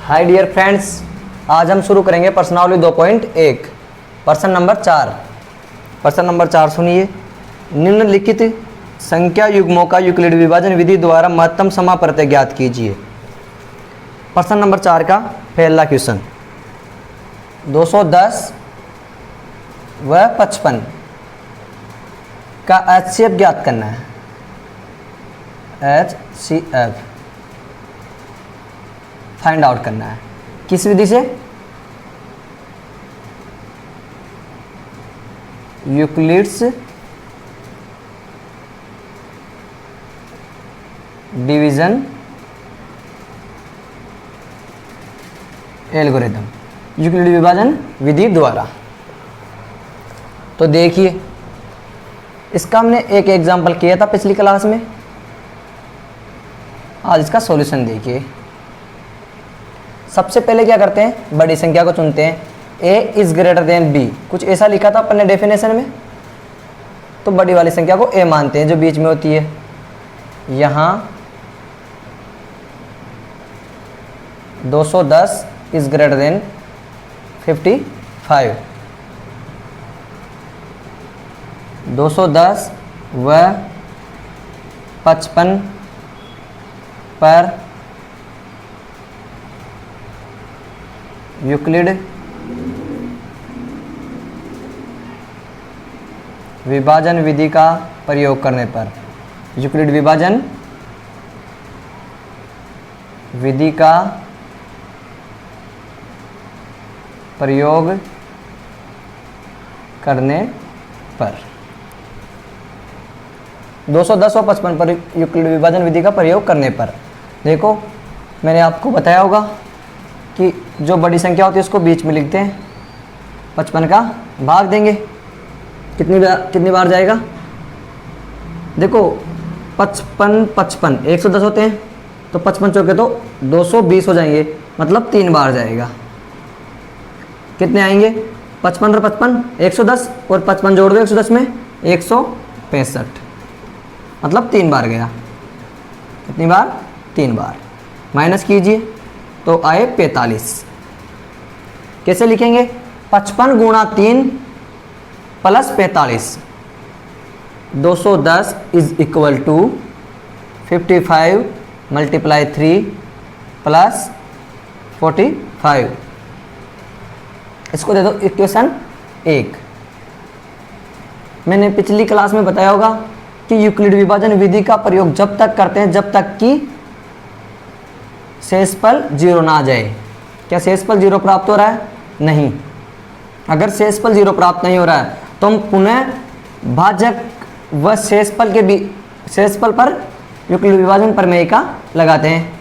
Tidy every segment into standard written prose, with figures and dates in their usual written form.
Hi dear friends, आज हम शुरू करेंगे प्रश्नावली 2.1 प्रश्न नंबर 4। प्रश्न नंबर 4 सुनिए। निम्नलिखित संख्या युग्मों का यूक्लिड विभाजन विधि द्वारा महत्तम समाप्रत्यय ज्ञात कीजिए। प्रश्न नंबर 4 का पहला क्वेश्चन, 210 व 55 का HCF ज्ञात करना है। HCF फाइंड आउट करना है। किस विधि से? यूक्लिड्स डिवीजन एल्गोरिथम, यूक्लिड विभाजन विधि द्वारा। तो देखिए, इसका हमने एक एग्जाम्पल किया था पिछली क्लास में। आज इसका सॉल्यूशन देखिए। सबसे पहले क्या करते हैं, बड़ी संख्या को चुनते हैं। a is greater than b, कुछ ऐसा लिखा था अपन ने डेफिनेशन में, तो बड़ी वाली संख्या को a मानते हैं जो बीच में होती है। यहाँ 210 इज ग्रेटर देन 55, 210 व 55 पर यूक्लिड विभाजन विधि का प्रयोग करने पर, यूक्लिड विभाजन विधि का प्रयोग करने पर 210 और 55 पर यूक्लिड विभाजन विधि का प्रयोग करने पर, देखो मैंने आपको बताया होगा कि जो बड़ी संख्या होती है उसको बीच में लिखते हैं, 55 का भाग देंगे। कितनी बार जाएगा? देखो 55 55 110 होते हैं, तो 55 चौके तो 220 हो जाएंगे, मतलब 3 बार जाएगा। कितने आएंगे? 55 और 55 110, और 55 जोड़ दो 110 में 165, मतलब 3 बार गया। कितनी बार? 3 बार। माइनस कीजिए तो आए 45। कैसे लिखेंगे? 55 गुणा 3 plus 45, 210 is equal to 55 multiply 3 plus 45। इसको दे दो इक्वेशन 1। मैंने पिछली क्लास में बताया होगा कि यूक्लिड विभाजन विधि का प्रयोग जब तक करते हैं जब तक कि शेषफल 0 ना आ जाए। क्या शेषफल 0 प्राप्त हो रहा है? नहीं। अगर शेषफल 0 प्राप्त नहीं हो रहा है तो हम पुनः भाजक व शेषफल पर यूक्लिड विभाजन प्रमेय का लगाते हैं,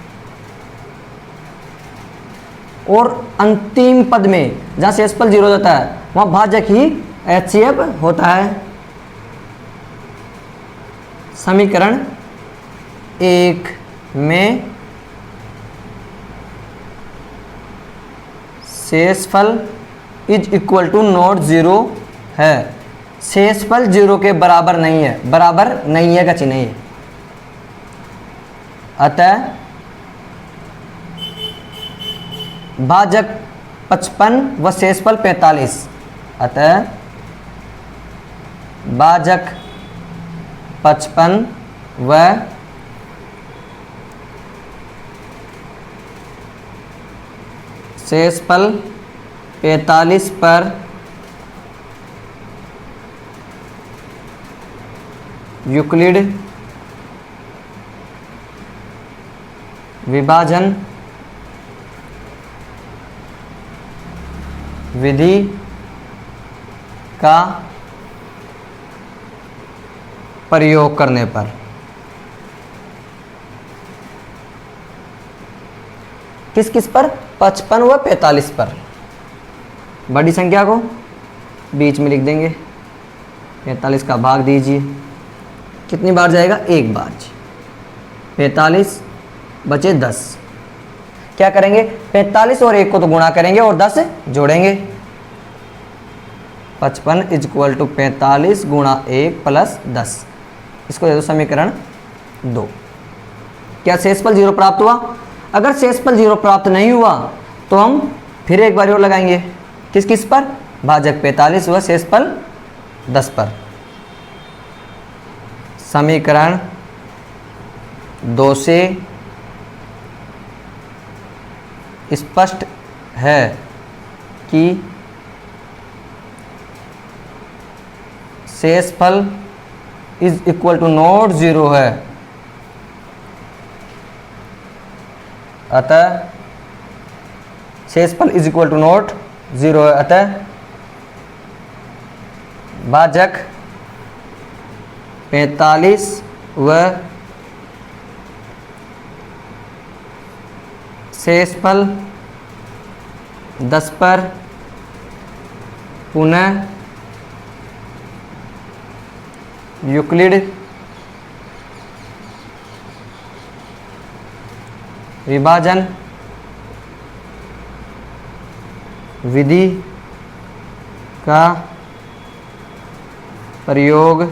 और अंतिम पद में जहाँ शेषफल 0 होता है वहाँ भाजक ही HCF होता है। समीकरण 1 में शेषफल इज इक्वल टू नॉट 0 है। शेषफल 0 के बराबर नहीं है, बराबर नहीं है का चिन्ह है। अतः भाजक 55 व शेषफल 45, अतः भाजक 55 व शेषफल 45 पर यूक्लिड विभाजन विधि का प्रयोग करने पर, किस किस पर? 55 व 45 पर। बड़ी संख्या को बीच में लिख देंगे, 45 का भाग दीजिए। कितनी बार जाएगा? 1 बार। 45 बचे 10। क्या करेंगे? 45 और 1 को तो गुणा करेंगे और 10 जोड़ेंगे। 55 इज इक्वल टू 45 गुणा 1 प्लस 10। इसको दे दो समीकरण 2। क्या शेषफल 0 प्राप्त हुआ? अगर शेषफल 0 प्राप्त नहीं हुआ तो हम फिर एक बार और लगाएंगे, किस किस पर, भाजक 45 व शेषफल 10 पर। समीकरण 2 से स्पष्ट है कि शेषफल इज इक्वल टू नॉट 0 है, अतः शेषफल इज इक्वल टू नॉट 0 है, अतः भाजक 45 व शेषफल 10 पर पुनः यूक्लिड विभाजन विधि का प्रयोग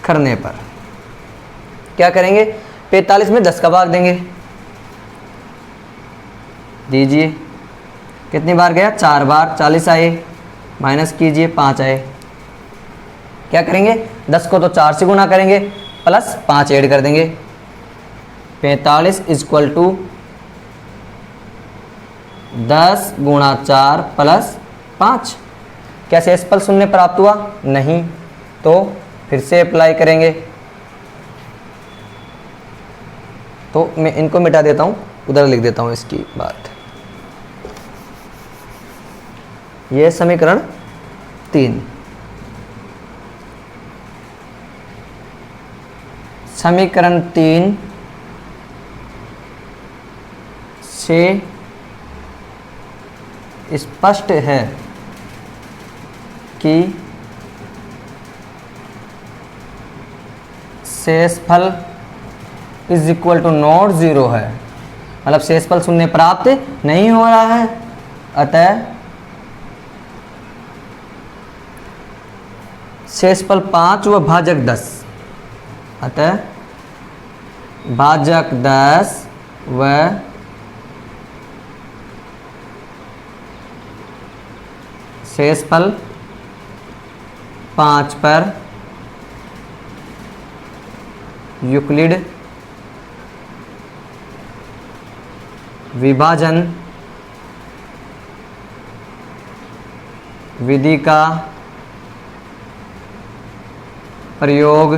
करने पर क्या करेंगे, 45 में 10 का भाग देंगे, दीजिए कितनी बार गया, 4 बार, 40 आए, माइनस कीजिए 5 आए। क्या करेंगे, 10 को तो 4 से गुना करेंगे, प्लस 5 ऐड कर देंगे, 45 इक्वल टू 10 गुणा 4 प्लस 5। क्या शेषफल शून्य प्राप्त हुआ, नहीं, तो फिर से अप्लाई करेंगे। तो मैं इनको मिटा देता हूँ, उधर लिख देता हूँ इसकी बात। यह समीकरण 3। समीकरण 3 से स्पष्ट है कि शेषफल इज इक्वल टू नॉट 0 है, मतलब शेषफल शून्य प्राप्त नहीं हो रहा है, अतः शेषफल 5 व भाजक 10, अतः भाजक 10 व शेषफल 5 पर यूक्लिड विभाजन विधि का प्रयोग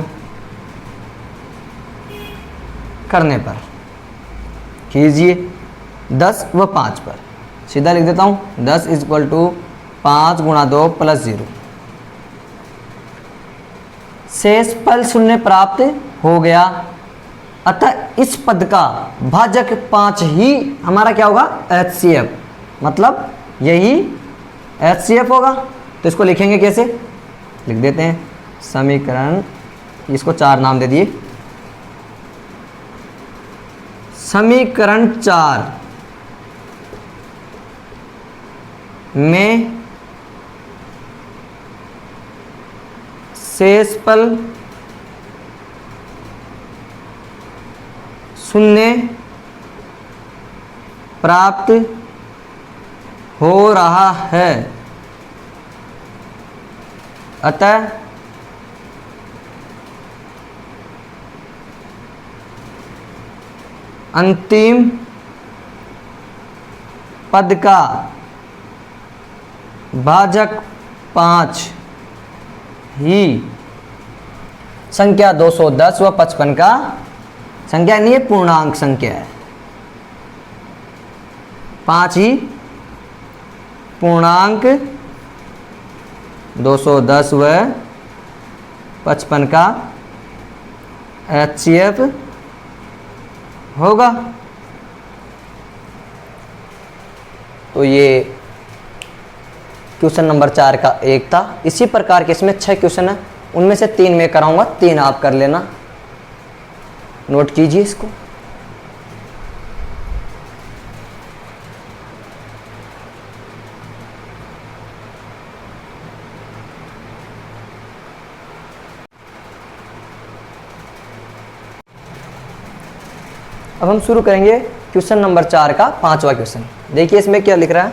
करने पर कीजिए, 10 व 5 पर सीधा लिख देता हूँ, 10 इक्वल टू 5 गुणा 2 प्लस 0। शेषफल शून्य प्राप्त हो गया, अतः इस पद का भाजक 5 ही हमारा क्या होगा, HCF, मतलब यही HCF होगा। तो इसको लिखेंगे कैसे, लिख देते हैं, समीकरण, इसको 4 नाम दे दिए, समीकरण 4 में शेषफल शून्य प्राप्त हो रहा है, अतः अंतिम पद का भाजक 5 ही संख्या 210 व 55 का संख्या नहीं है, पूर्णांक संख्या है, 5 ही पूर्णांक 210 व 55 का HCF होगा। तो ये क्वेश्चन नंबर 4 का 1 था। इसी प्रकार के इसमें 6 क्वेश्चन है, उनमें से 3 मैं कराऊंगा, 3 आप कर लेना, नोट कीजिए इसको। अब हम शुरू करेंगे क्वेश्चन नंबर 4 का 5वां क्वेश्चन। देखिए इसमें क्या लिख रहा है,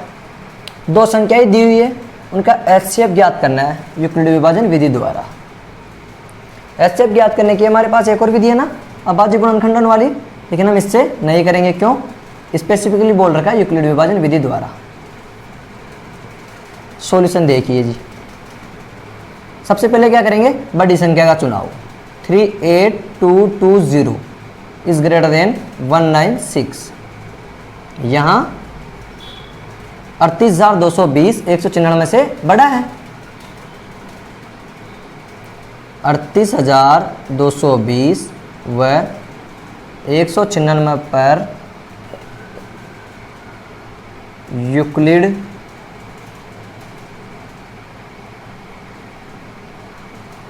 दो संख्याएं दी हुई है, उनका एचसीएफ ज्ञात करना है यूक्लिड विभाजन विधि द्वारा। एचसीएफ ज्ञात करने की हमारे पास एक और विधि है ना, अभाज्य गुणनखंडन वाली, लेकिन हम इससे नहीं करेंगे। क्यों? स्पेसिफिकली बोल रखा है यूक्लिड विभाजन विधि द्वारा। सॉल्यूशन देखिए जी, सबसे पहले क्या करेंगे, बड़ी संख्या का चुनाव। 38220 इज ग्रेटर देन 196। यहाँ 38,220 199 से बड़ा है। 38,220 व 199 पर यूक्लिड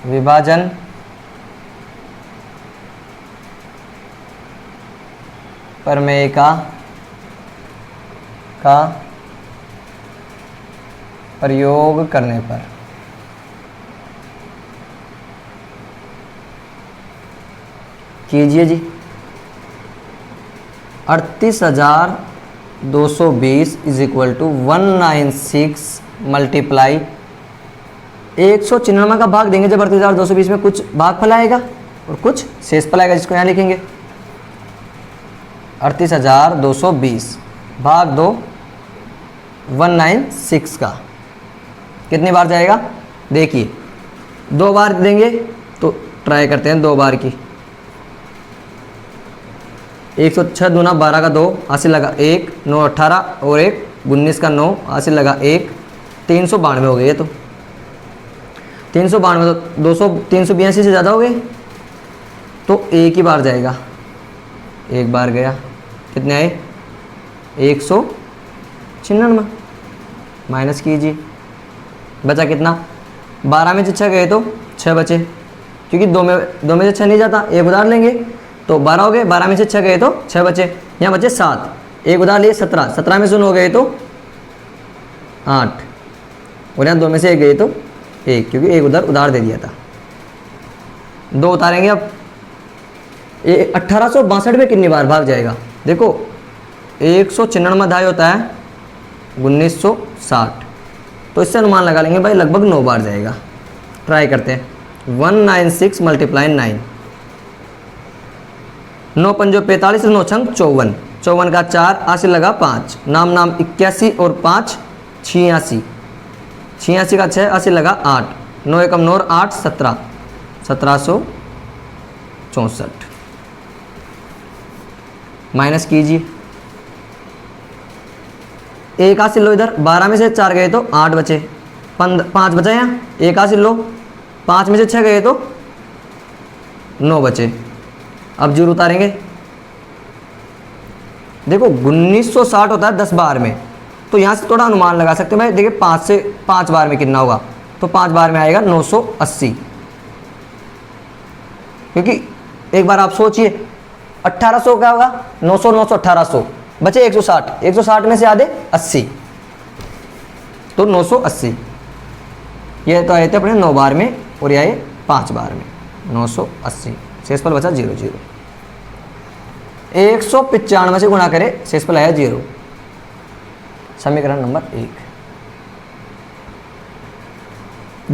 विभाजन प्रमेय का प्रयोग करने पर कीजिए जी। 38,220 इज इक्वल टू 196 मल्टीप्लाई 199 का भाग देंगे जब 38,220 में कुछ भाग फलाएगा और कुछ शेष फलाएगा, जिसको यहाँ लिखेंगे 38,220 भाग दो 196 का कितनी बार जाएगा। देखिए 2 बार देंगे तो ट्राई करते हैं 2 बार की। 106 दूना 12 का 2 हासिल लगा 1, 9 18 और 1 19 का 9 हासिल लगा 1, 392 हो गए। ये तो 392 तो 200 382 से ज़्यादा हो गए, तो एक ही बार जाएगा। एक बार गया, कितने आए 196 माइनस कीजिए, बचा कितना 12 में से 6 गए तो 6 बचे, क्योंकि दो में से 6 नहीं जाता, एक उधार लेंगे तो 12 हो गए, 12 में से 6 गए तो 6 बचे, यहाँ बचे 7, एक उधार लिए 17, 17 में से 9 गए तो 8 और यहाँ 2 में से 1 गए तो 1, क्योंकि एक उधार दे दिया था। 2 उतारेंगे अब, 1862 में कितनी बार भाग जाएगा। देखो 196 धाई होता है 1960, तो इससे अनुमान लगा लेंगे भाई लगभग 9 बार जाएगा। ट्राई करते हैं 196 मल्टीप्लाई 9, 9 पंजो 45, 9 छंग 54, 54 का 4 हासिल लगा 5, नाम 81 और 5 86, 86 का 6 हासिल लगा 8, 9 एकम 9 8 17, 1764 माइनस कीजिए, एक हासिल लो इधर, 12 में से 4 गए तो 8 बचे, 5 बचा यहाँ, एक हासिल लो, 5 में से 6 गए तो 9 बचे। अब जीरो उतारेंगे, देखो 1960 होता है 10 बार में, तो यहाँ से थोड़ा अनुमान लगा सकते हैं भाई। देखिए 5 बार में कितना होगा, तो 5 बार में आएगा 980, क्योंकि एक बार आप सोचिए 1800 क्या होगा, 900 900 1800 बचे 160, 160 में से आधे 80, तो 980। ये तो आए थे अपने 9 बार में और ये आए 5 बार में 980, शेषफल बचा 0 0। 195 से गुणा करें, शेषफल आया 0। समीकरण नंबर 1,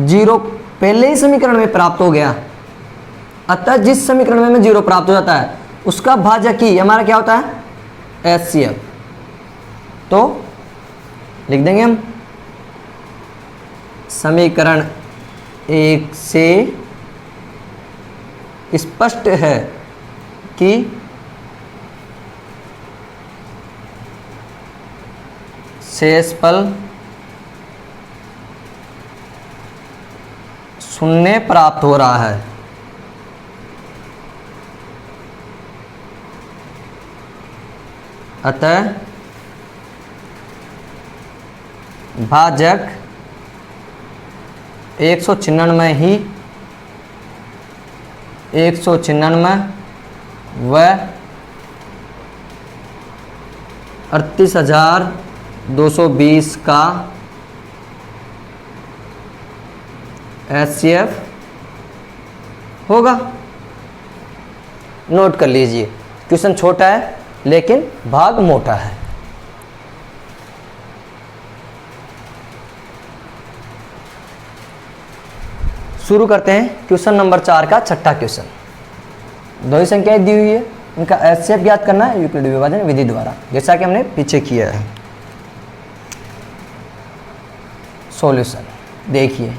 0 पहले ही समीकरण में प्राप्त हो गया, अतः जिस समीकरण में 0 प्राप्त हो जाता है उसका भाजक ही हमारा क्या होता है, HCF। तो लिख देंगे हम समीकरण 1 से स्पष्ट है कि शेषफल शून्य प्राप्त हो रहा है। अतः भाजक 196 ही 196 व 38,220 का HCF होगा। नोट कर लीजिए क्वेश्चन छोटा है लेकिन भाग मोटा है। शुरू करते हैं क्वेश्चन नंबर 4 का छठा क्वेश्चन। दो ही संख्याएं दी हुई है, इनका एचसीएफ ज्ञात करना है यूक्लिड विभाजन विधि द्वारा, जैसा कि हमने पीछे किया है। सॉल्यूशन देखिए,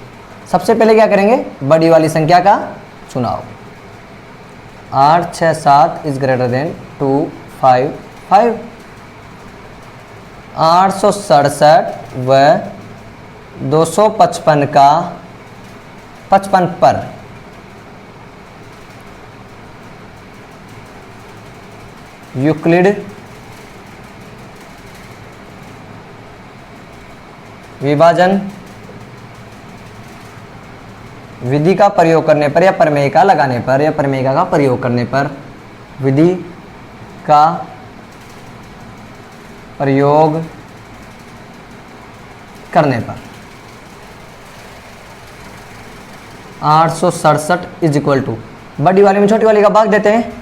सबसे पहले क्या करेंगे, बड़ी वाली संख्या का चुनाव। 8 6 7 इज ग्रेटर देन 2 5 5। 867 व 255 का 55 पर यूक्लिड विभाजन विधि का प्रयोग करने पर या प्रमेयिका लगाने पर या प्रमेयिका का प्रयोग करने पर, विधि का प्रयोग करने पर 867 इज इक्वल टू, बड़ी वाली में छोटी वाली का भाग देते हैं।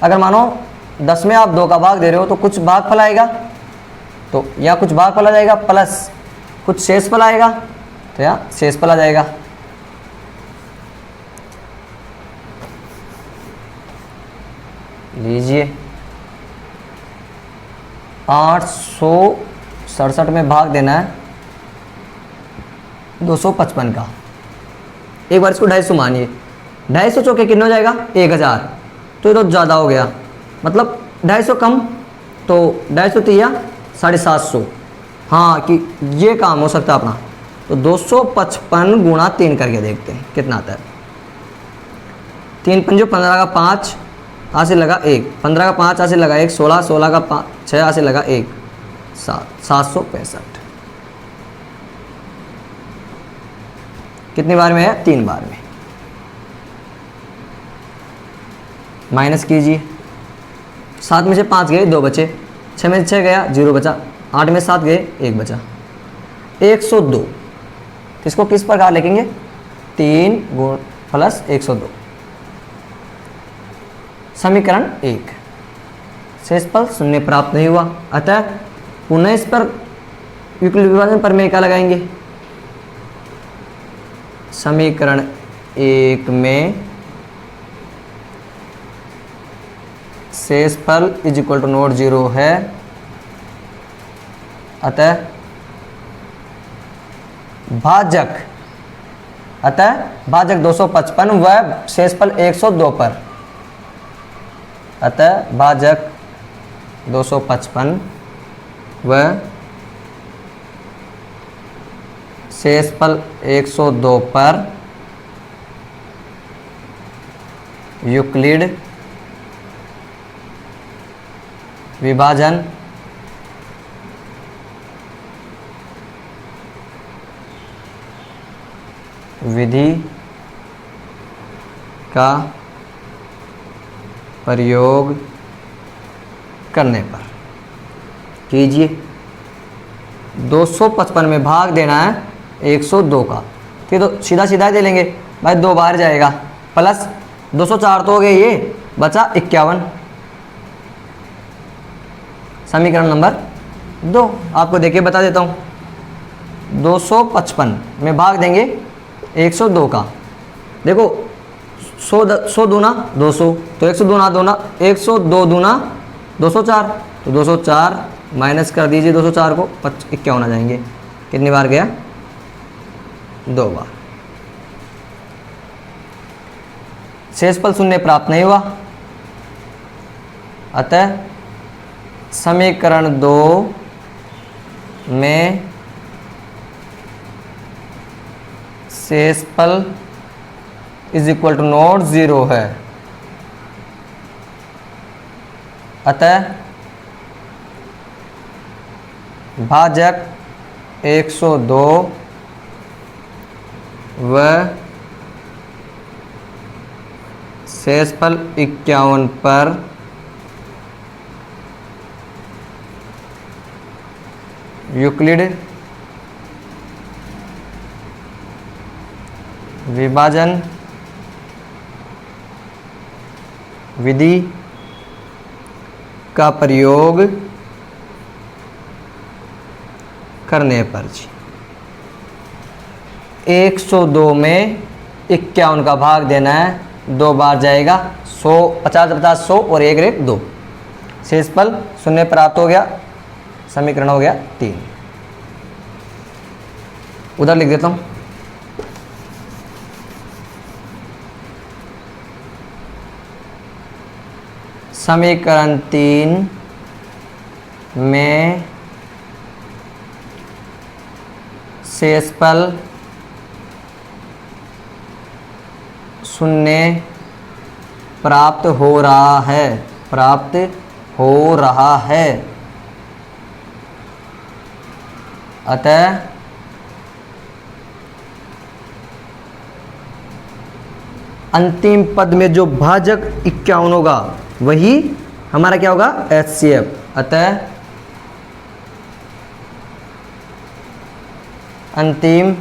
अगर मानो 10 में आप 2 का भाग दे रहे हो तो कुछ भागफल आएगा, तो यहाँ कुछ भागफल आ जाएगा प्लस कुछ शेषफल आएगा, तो यहाँ शेषफल आ जाएगा। लीजिए 867 में भाग देना है 255 का। एक बार इसको 250 मानिए, 250 चौके कितने हो जाएगा 1000, तो ये तो ज़्यादा हो गया, मतलब 250 कम, तो 250 तिया 750। हाँ कि ये काम हो सकता है अपना, तो 255 गुणा 3 करके देखते हैं कितना आता है। 3 पंजो 15 का 5 आ से लगा 1, 15 का 5 आ से लगा 1, 16, 16 का 5 6 आ से लगा 1, 7, 765। कितनी बार में है, 3 बार में। माइनस कीजिए, 7 में से 5 गए 2 बचे, 6 में से 6 गया 0 बचा, 8 में 7 गए 1 बचा, 102। तो इसको किस प्रकार लिखेंगे, 3 गुण प्लस 102। समीकरण 1, शेषफल 0 प्राप्त नहीं हुआ, अतः पुनः इस पर यूक्लिड विभाजन प्रमेयिका लगाएंगे। समीकरण 1 में शेषफल इज इक्वल टू नॉट 0 है, अतः भाजक 255 व शेषफल 102 पर, अतः भाजक 255 व शेषफल 102 पर यूक्लिड विभाजन विधि का प्रयोग करने पर कीजिए। 255 में भाग देना है 102 का, फिर तो सीधा सीधा दे लेंगे भाई, 2 बार जाएगा, प्लस 204 तो हो गए, ये बचा 51। समीकरण नंबर 2 आपको देखिए बता देता हूँ। 255 में भाग देंगे 102 का, देखो 100 दूना 200, तो 102 दूना 102 दूना 204, तो 204 माइनस कर दीजिए 204 को, 51 आ जाएंगे। कितनी बार गया, 2 बार। शेषफल 0 प्राप्त नहीं हुआ, अतः समीकरण 2 में शेषफल इज इक्वल टू नॉट 0 है, अतः भाजक 102 व शेषफल 51 पर यूक्लिड विभाजन विधि का प्रयोग करने पर जी 102 में 51 का भाग देना है, 2 बार जाएगा, 100 50 50 100 और 1 1 2, शेषफल 0 प्राप्त हो गया, समीकरण हो गया 3। उधर लिख देता हूँ। समीकरण 3 में शेषफल 0 प्राप्त हो रहा है, प्राप्त हो रहा है। अतः अंतिम पद में जो भाजक 51 होगा वही हमारा क्या होगा, HCF। अतः अंतिम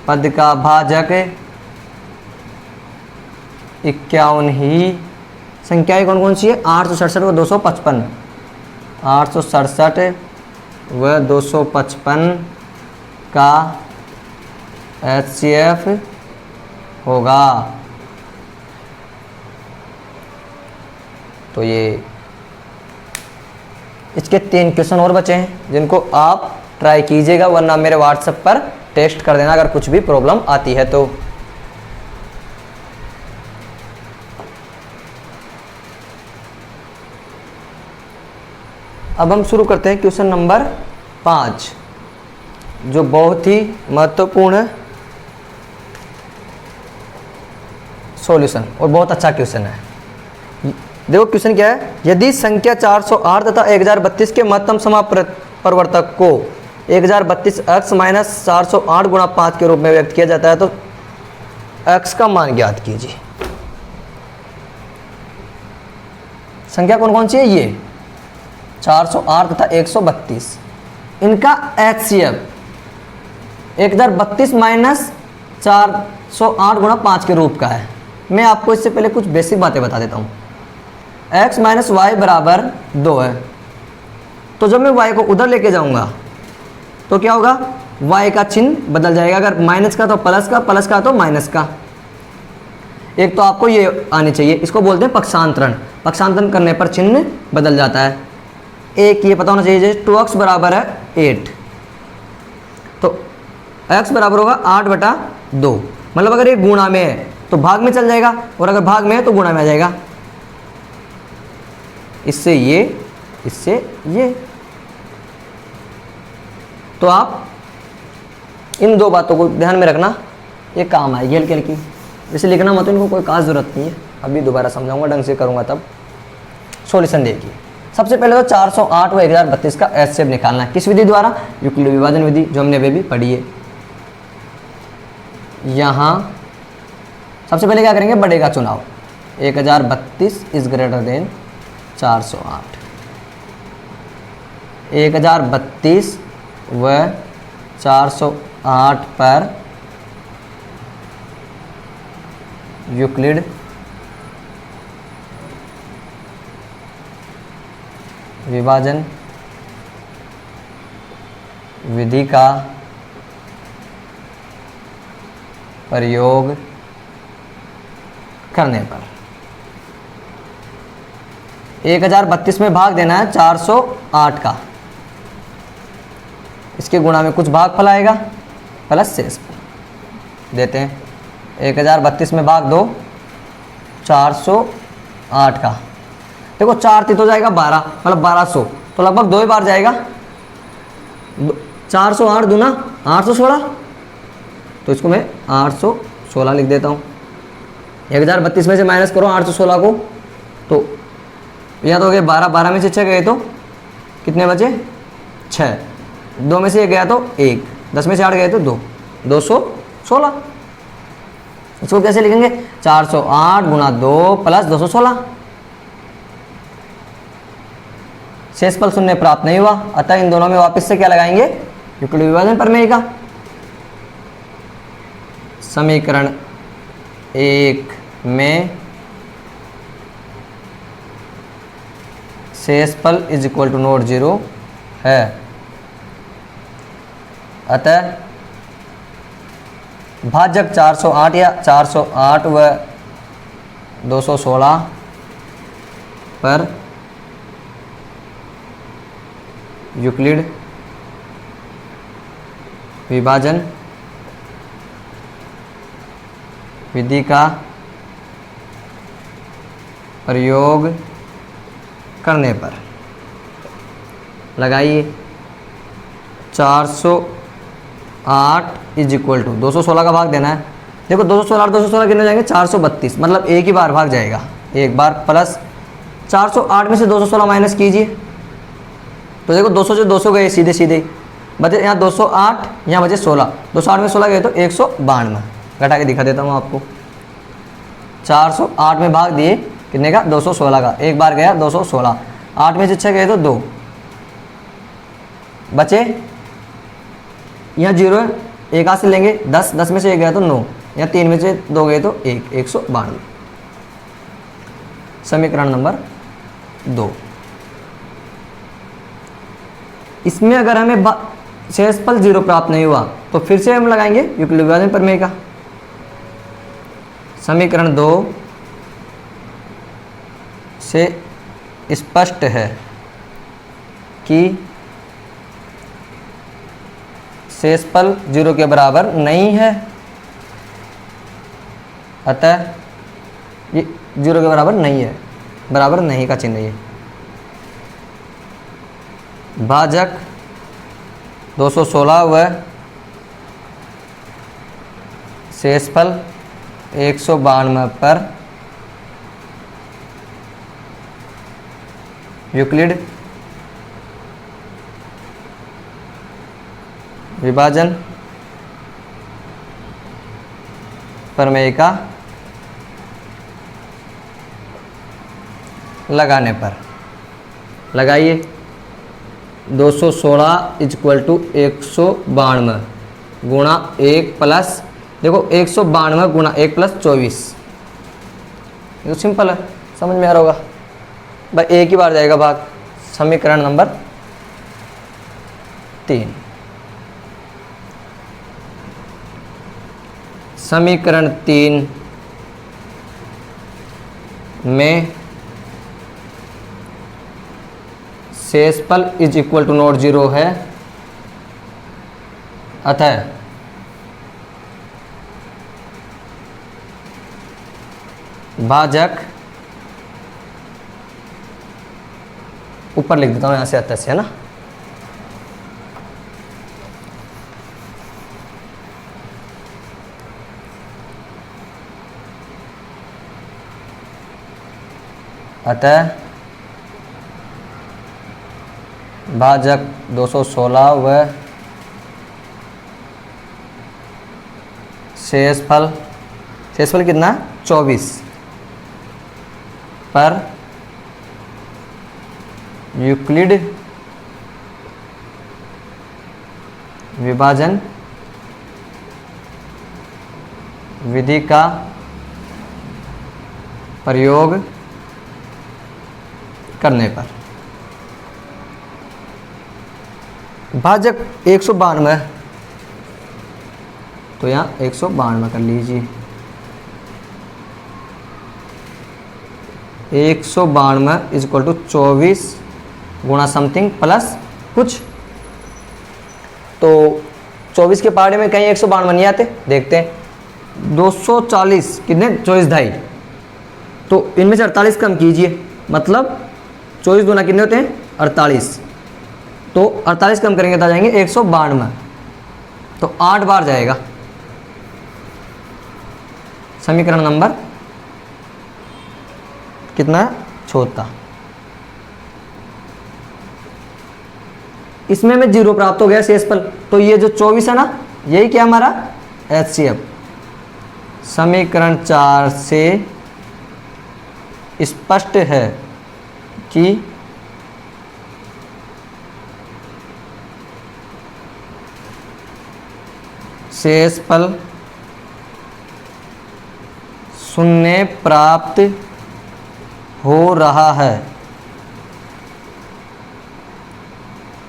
पद का भाजक 51 ही। संख्याएं कौन कौन सी है, 867 व 255, 867 व 255 का HCF होगा। तो ये इसके 3 क्वेश्चन और बचे हैं जिनको आप ट्राई कीजिएगा, वरना मेरे व्हाट्सएप पर टेस्ट कर देना अगर कुछ भी प्रॉब्लम आती है तो। अब हम शुरू करते हैं क्वेश्चन नंबर 5, जो बहुत ही महत्वपूर्ण सॉल्यूशन और बहुत अच्छा क्वेश्चन है। देखो क्वेश्चन क्या है, यदि संख्या 408 तथा 1032 के महत्तम समापरिवर्तक को 1032 x माइनस 408 गुणा 5 के रूप में व्यक्त किया जाता है तो x का मान ज्ञात कीजिए। संख्या कौन कौन सी है, ये 408 तथा 132, इनका HCF 1032 माइनस 408 गुणा 5 के रूप का है। मैं आपको इससे पहले कुछ बेसिक बातें बता देता हूँ। x माइनस वाई बराबर 2 है, तो जब मैं y को उधर लेके जाऊंगा तो क्या होगा, y का चिन्ह बदल जाएगा। अगर माइनस का तो प्लस का, प्लस का तो माइनस का। एक तो आपको ये आनी चाहिए, इसको बोलते हैं पक्षांतरण। पक्षांतरण करने पर चिन्ह बदल जाता है। एक ये पता होना चाहिए, जैसे 2x बराबर है 8, तो x बराबर होगा 8/2। मतलब अगर ये गुणा में है तो भाग में चल जाएगा, और अगर भाग में है तो गुणा में आ जाएगा। इससे ये, इससे ये। तो आप इन 2 बातों को ध्यान में रखना, ये काम आएगी हल्की हल्की। जैसे लिखना मत, इनको कोई खास जरूरत नहीं है, अभी दोबारा समझाऊंगा, ढंग से करूंगा तब। सॉल्यूशन देखिए, सबसे पहले तो 408 व 1032 का HCF निकालना है। किस विधि द्वारा, यूक्लिड विभाजन विधि, जो हमने अभी भी पढ़ी है। यहाँ सबसे पहले क्या करेंगे, बड़े का चुनाव। 1032 इज ग्रेटर देन 408। 1032 व 408 पर यूक्लिड विभाजन विधि का प्रयोग करने पर 1032 में भाग देना है 408 का, इसके गुणा में कुछ भागफल आएगा प्लस शेषफल देते हैं। 1032 में भाग दो 408 का, देखो 4 तीत हो जाएगा 12, मतलब 1200, तो लगभग 2 ही बार जाएगा। 408 दूना 816, तो इसको मैं 816 लिख देता हूँ। 1032 में से माइनस करो 816 को, तो यहाँ तो हो गए 12, 12 में से 6 गए तो कितने बचे 6, 2 में से 1 गया तो 1, 10 में से 8 गए तो 2, 216। इसको कैसे लिखेंगे, 408 गुणा 2 प्लस 216। शेषफल 0 प्राप्त नहीं हुआ, अतः इन दोनों में वापस से क्या लगाएंगे, यूक्लिड विभाजन प्रमेय का। समीकरण 1 में शेषफल is equal to not zero है। अतः भाजक 408 या 408 व 216 पर यूक्लिड विभाजन विधि का प्रयोग करने पर लगाइए 408 इज इक्वल टू 216 का भाग देना है। देखो 216 और 216 कितने जाएंगे 432, मतलब एक ही बार भाग जाएगा, एक बार प्लस 408 में से 216 माइनस कीजिए तो देखो 200 से 200 गए सीधे सीधे, बचे यहाँ 208, यहाँ बचे 16, 208 में 16 गए तो 192, घटा के दिखा देता हूँ आपको। 408 में भाग दिए कितने का 216 का, एक बार गया 216, 8 में से 6 गए तो 2 बचे, यहाँ 0 है, एक हाथ से लेंगे 10, 10 में से 1 गया तो 9, यहाँ 3 में से 2 गए तो 1, 192। समीकरण नंबर 2। इसमें अगर हमें शेषफल 0 प्राप्त नहीं हुआ तो फिर से हम लगाएंगे यूक्लिड विभाजन प्रमेय का। समीकरण 2 से स्पष्ट है कि शेषफल 0 के बराबर नहीं है, अतः ये 0 के बराबर नहीं है, बराबर नहीं का चिन्ह ये। भाजक 216 व शेषफल 192 पर यूक्लिड विभाजन प्रमेय का लगाने पर लगाइए 216 इक्वल टू 192 गुणा 1 प्लस, देखो 192 गुणा 1 प्लस 24, ये तो सिंपल है, समझ में आ रहा होगा भाई, एक ही बार जाएगा भाग। समीकरण नंबर 3। समीकरण 3 में शेषफल इज इक्वल टू नॉट 0 है, अतः भाजक, ऊपर लिख देता हूं यहां से, अतः से है ना, अतः भाजक 216 व शेषफल कितना 24 पर यूक्लिड विभाजन विधि का प्रयोग करने पर भाजक 192 तो यहाँ 192 कर लीजिए, 192 इक्वल टू 24 गुणा समथिंग प्लस कुछ, तो 24 के पहाड़े में कहीं 192 नहीं आते, देखते हैं 240 कितने 24 तो इनमें से 48 कम कीजिए, मतलब 24 गुना कितने होते हैं 48, तो 48 कम करेंगे तो आ जाएंगे 192, तो 8 बार जाएगा। समीकरण नंबर कितना है 76। इसमें में 0 प्राप्त हो गया शेषफल, तो ये जो 24 है ना, यही क्या हमारा HCF। समीकरण 4 से स्पष्ट है कि शेषफल 0 प्राप्त हो रहा है,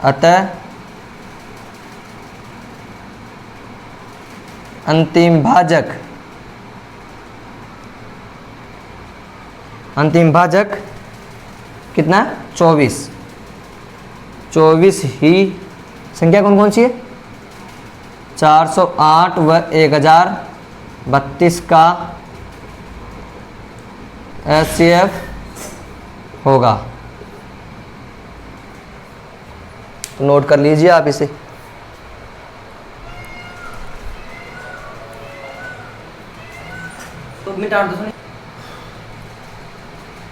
अतः अंतिम भाजक कितना? 24 ही संख्या कौन कौन सी है? 408 व 1032 का HCF होगा। तो नोट कर लीजिए आप इसे। तो मिटा दो।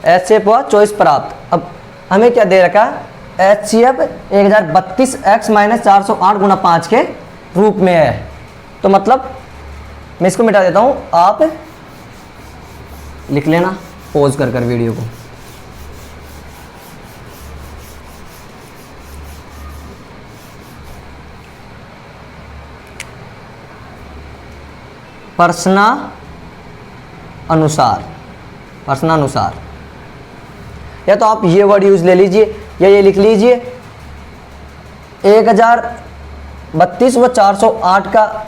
HCF हुआ 24 प्राप्त। अब हमें क्या दे रखा? HCF 1032x माइनस 408 गुणा 5 के रूप में है। तो मतलब मैं इसको मिटा देता हूं, आप लिख लेना पॉज कर वीडियो को। प्रश्नानुसार या तो आप ये वर्ड यूज ले लीजिए या ये लिख लीजिए 1032 व 408 का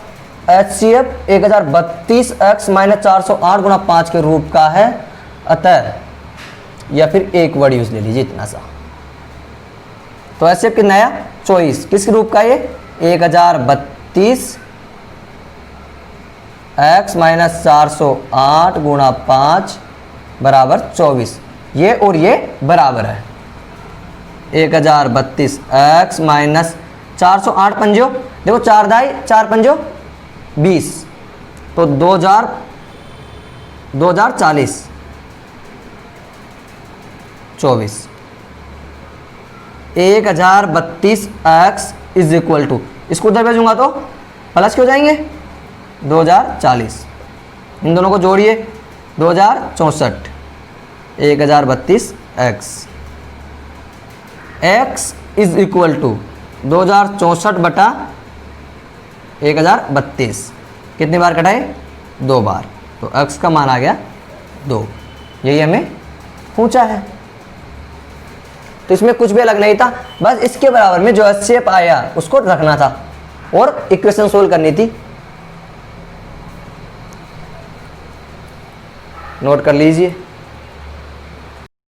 HCF 1032x माइनस 408 गुणा 5 के रूप का है, अतः, या फिर एक वर्ड यूज ले लीजिए इतना सा। तो HCF कितना आया? 24। किस रूप का? ये 1032x माइनस 408 गुणा 5 बराबर 24। ये और ये बराबर है 1032x माइनस 408 पंजो, देखो 4 दाई 4 पंजो 20, तो 2040 24। 1032x इज इक्वल टू, इसको उधर भेजूंगा तो प्लस क्यों जाएंगे? 2040। इन दोनों को जोड़िए 2064। 1032x x is equal to 2064 बटा 1032। कितनी बार कटाए? 2 बार। तो x का मान आ गया 2। यही हमें पूछा है। तो इसमें कुछ भी अलग नहीं था, बस इसके बराबर में जो HCF आया उसको रखना था और इक्वेशन सोल्व करनी थी। नोट कर लीजिए।